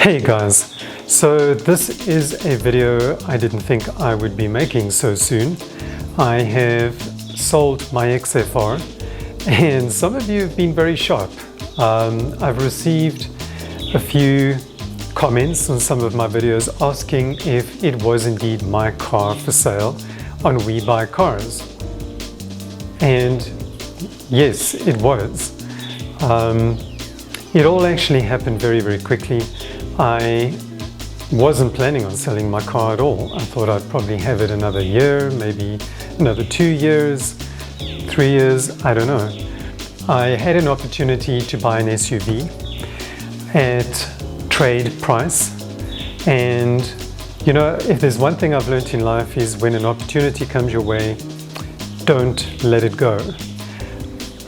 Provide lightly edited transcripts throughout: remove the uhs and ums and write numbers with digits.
Hey guys, so this is a video I didn't think I would be making so soon. I have sold my XFR and some of you have been very sharp. I've received a few comments on some of my videos asking if it was indeed my car for sale on We Buy Cars. And yes, it was. It all actually happened very quickly. I wasn't planning on selling my car at all. I thought I'd probably have it another year, maybe another 2 years, 3 years, I don't know. I had an opportunity to buy an SUV at trade price, and you know, if there's one thing I've learned in life is when an opportunity comes your way, don't let it go.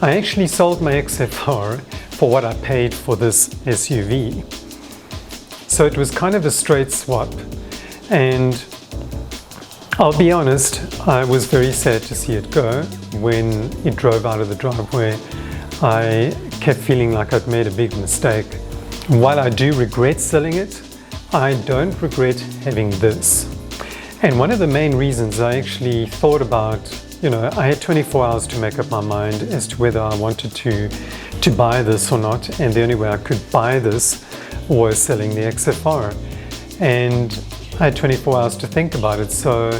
I actually sold my XFR for what I paid for this SUV. So it was kind of a straight swap, and I'll be honest, I was very sad to see it go. When it drove out of the driveway, I kept feeling like I'd made a big mistake. While I do regret selling it, I don't regret having this. And one of the main reasons I actually thought about, you know, I had 24 hours to make up my mind as to whether I wanted to buy this or not, and the only way I could buy this was selling the XFR, and I had 24 hours to think about it. So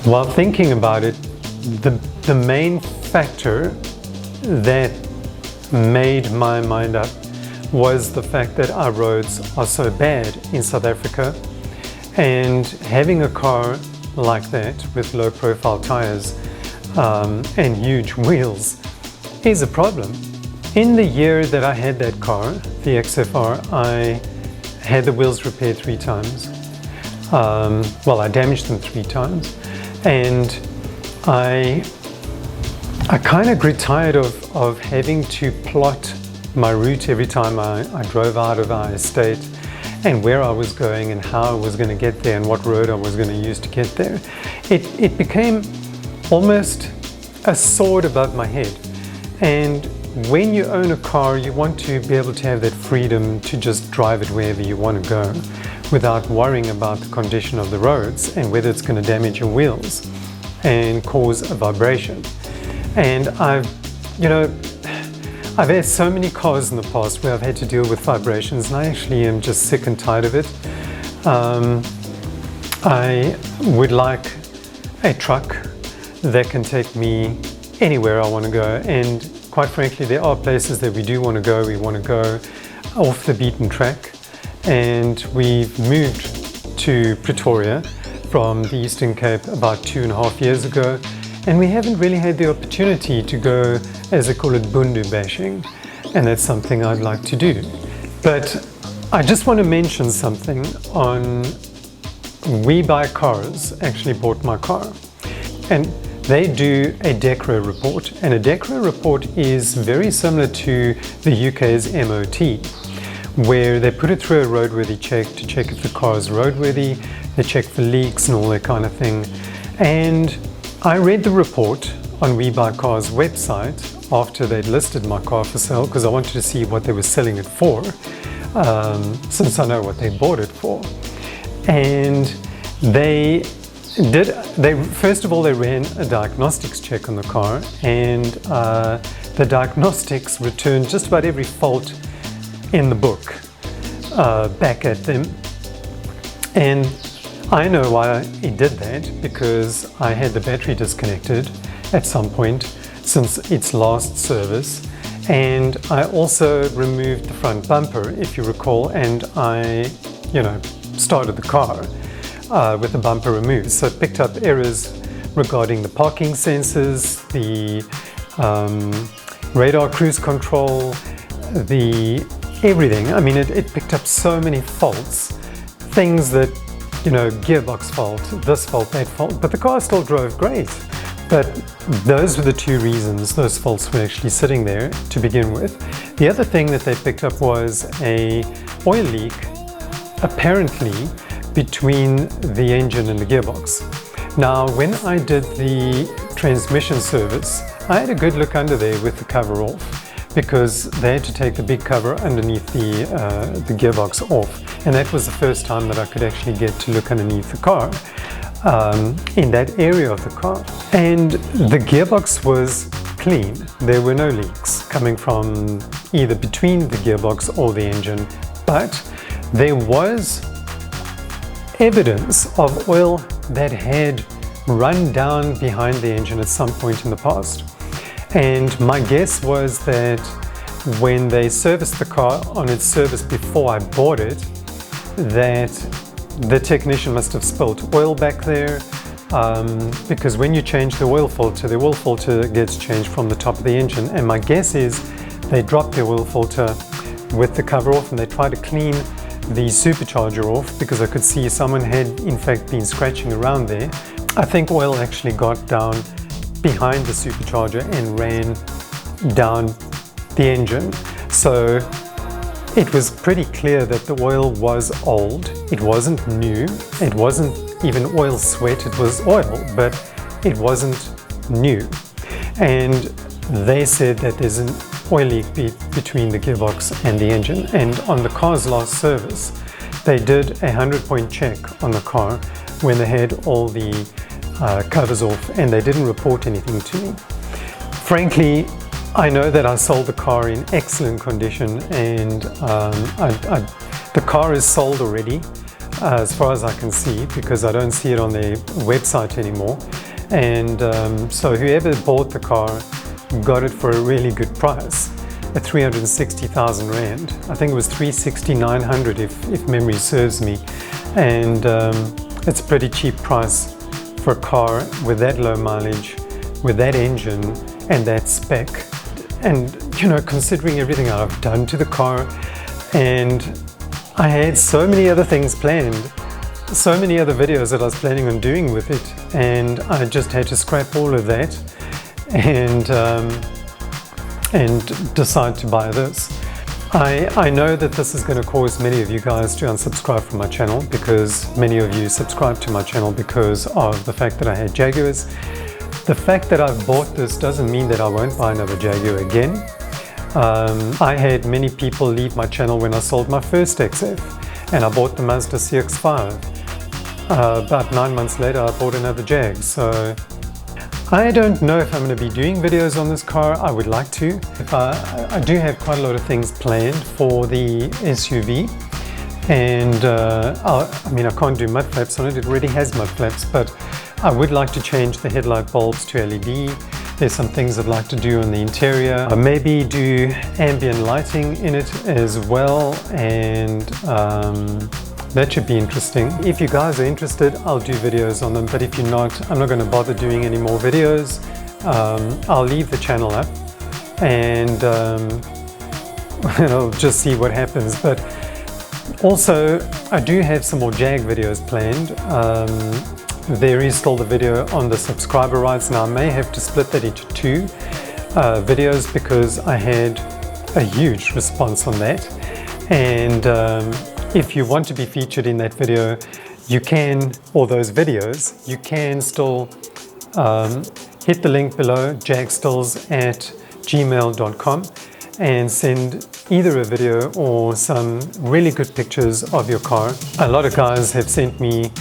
while thinking about it, the main factor that made my mind up was the fact that our roads are so bad in South Africa, and having a car like that with low profile tires and huge wheels is a problem. In the year that I had that car, the XFR, I had the wheels repaired 3 times. Well, I damaged them 3 times, and I kind of grew tired of having to plot my route every time I drove out of our estate, and where I was going and how I was going to get there and what road I was going to use to get there. It became almost a sword above my head. And when you own a car, you want to be able to have that freedom to just drive it wherever you want to go without worrying about the condition of the roads and whether it's going to damage your wheels and cause a vibration. And I've had so many cars in the past where I've had to deal with vibrations, and I actually am just sick and tired of it. I would like a truck that can take me anywhere I want to go, and quite frankly, there are places that we do want to go. We want to go off the beaten track, and we've moved to Pretoria from the Eastern Cape about 2.5 years ago, and we haven't really had the opportunity to go, as they call it, bundu bashing, and that's something I'd like to do. But I just want to mention something. On We Buy Cars actually bought my car, and they do a DECRA report, and a DECRA report is very similar to the UK's MOT, where they put it through a roadworthy check to check if the car is roadworthy. They check for leaks and all that kind of thing. And I read the report on We Buy Cars website after they'd listed my car for sale, because I wanted to see what they were selling it for, since I know what they bought it for. And first of all, they ran a diagnostics check on the car, and the diagnostics returned just about every fault in the book back at them. And I know why it did that, because I had the battery disconnected at some point since its last service, and I also removed the front bumper, if you recall, and I, started the car with the bumper removed. So it picked up errors regarding the parking sensors, the radar cruise control, everything. I mean, it picked up so many faults, things that, gearbox fault, this fault, that fault, but the car still drove great. But those were the 2 reasons those faults were actually sitting there to begin with. The other thing that they picked up was a oil leak, apparently, between the engine and the gearbox. Now, when I did the transmission service, I had a good look under there with the cover off, because they had to take the big cover underneath the gearbox off. And that was the first time that I could actually get to look underneath the car, in that area of the car. And the gearbox was clean. There were no leaks coming from either between the gearbox or the engine, but there was evidence of oil that had run down behind the engine at some point in the past. And my guess was that when they serviced the car on its service before I bought it, that the technician must have spilt oil back there, because when you change the oil filter gets changed from the top of the engine. And my guess is they dropped the oil filter with the cover off and they tried to clean the supercharger off, because I could see someone had in fact been scratching around there. I think oil actually got down behind the supercharger and ran down the engine. So it was pretty clear that the oil was old. It wasn't new. It wasn't even oil sweat. It was oil, but it wasn't new. And they said that there's an oil leak between the gearbox and the engine. And on the car's last service, they did a 100-point check on the car when they had all the covers off, and they didn't report anything to me. Frankly, I know that I sold the car in excellent condition, and the car is sold already, as far as I can see, because I don't see it on their website anymore. And so whoever bought the car got it for a really good price, at 360,000 Rand. I think it was 360,900 if memory serves me. And it's a pretty cheap price for a car with that low mileage, with that engine and that spec. And you know, considering everything I've done to the car, and I had so many other things planned, so many other videos that I was planning on doing with it, and I just had to scrap all of that and decide to buy this. I know that this is going to cause many of you guys to unsubscribe from my channel, because many of you subscribe to my channel because of the fact that I had Jaguars. The fact that I've bought this doesn't mean that I won't buy another Jaguar again. I had many people leave my channel when I sold my first XF, and I bought the Mazda CX-5. About 9 months later I bought another Jag. So I don't know if I'm going to be doing videos on this car. I would like to. I do have quite a lot of things planned for the SUV, and I mean, I can't do mud flaps on it. It already has mud flaps, but I would like to change the headlight bulbs to LED. There's some things I'd like to do on the interior. Maybe do ambient lighting in it as well, and that should be interesting. If you guys are interested, I'll do videos on them, but if you're not, I'm not going to bother doing any more videos. I'll leave the channel up, and I'll just see what happens. But also, I do have some more Jag videos planned. There is still the video on the subscriber rights. Now I may have to split that into two videos, because I had a huge response on that. And if you want to be featured in that video, you can, or those videos, you can still hit the link below, jagstills@gmail.com, and send either a video or some really good pictures of your car. A lot of guys have sent me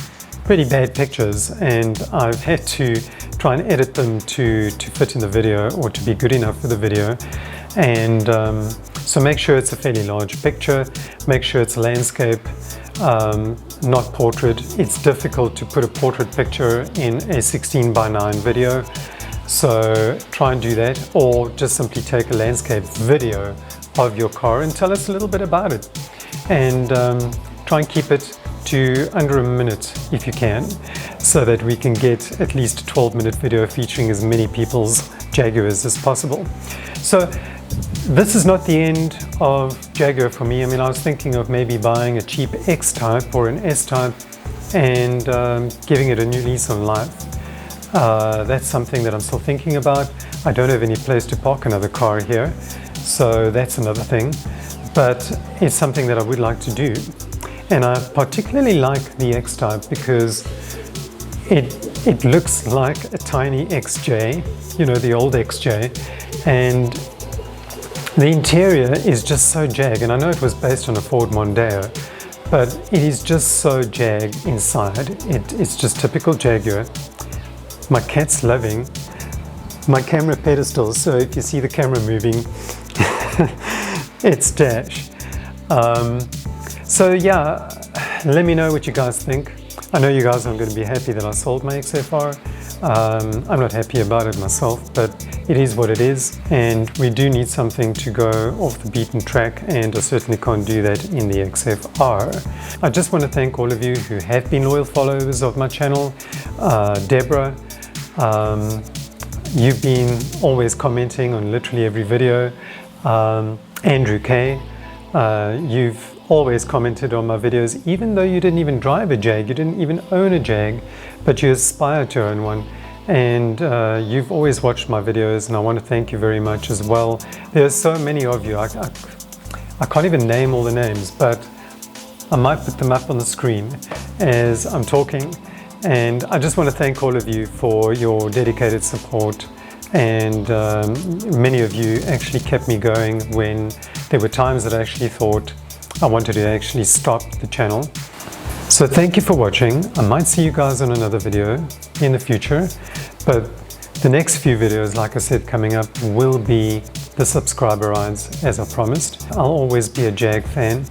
pretty bad pictures, and I've had to try and edit them to fit in the video, or to be good enough for the video. And so make sure it's a fairly large picture, make sure it's landscape, not portrait. It's difficult to put a portrait picture in a 16:9 video, so try and do that, or just simply take a landscape video of your car and tell us a little bit about it. And try and keep it to under a minute if you can, so that we can get at least a 12-minute video featuring as many people's Jaguars as possible. So this is not the end of Jaguar for me. I mean, I was thinking of maybe buying a cheap X-Type or an S-Type and giving it a new lease on life. That's something that I'm still thinking about. I don't have any place to park another car here, so that's another thing. But it's something that I would like to do. And I particularly like the X-Type because it looks like a tiny XJ, you know, the old XJ. And The interior is just so Jag, and I know it was based on a Ford Mondeo, but it is just so Jag inside. It's just typical Jaguar. My cat's loving my camera pedestal, so if you see the camera moving, it's Dash. So yeah, let me know what you guys think. I know you guys aren't going to be happy that I sold my XFR. I'm not happy about it myself, but it is what it is, and we do need something to go off the beaten track, and I certainly can't do that in the XFR. I just want to thank all of you who have been loyal followers of my channel. Deborah, you've been always commenting on literally every video. Andrew K, you've always commented on my videos, even though you didn't even drive a Jag, you didn't even own a Jag, but you aspire to own one. And you've always watched my videos, and I want to thank you very much as well. There are so many of you, I can't even name all the names, but I might put them up on the screen as I'm talking. And I just want to thank all of you for your dedicated support. And many of you actually kept me going when there were times that I actually thought I wanted to actually stop the channel. So thank you for watching. I might see you guys on another video in the future, but the next few videos, like I said, coming up will be the subscriber rides, as I promised. I'll always be a Jag fan.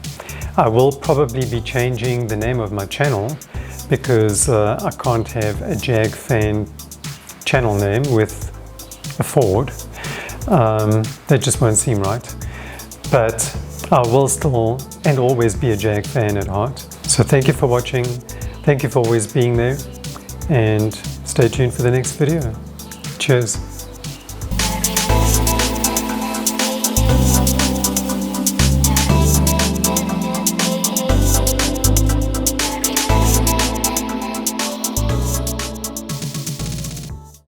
I will probably be changing the name of my channel because I can't have a Jag fan channel name with a Ford. That just won't seem right. But I will still and always be a Jag fan at heart. So thank you for watching, thank you for always being there, and stay tuned for the next video. Cheers.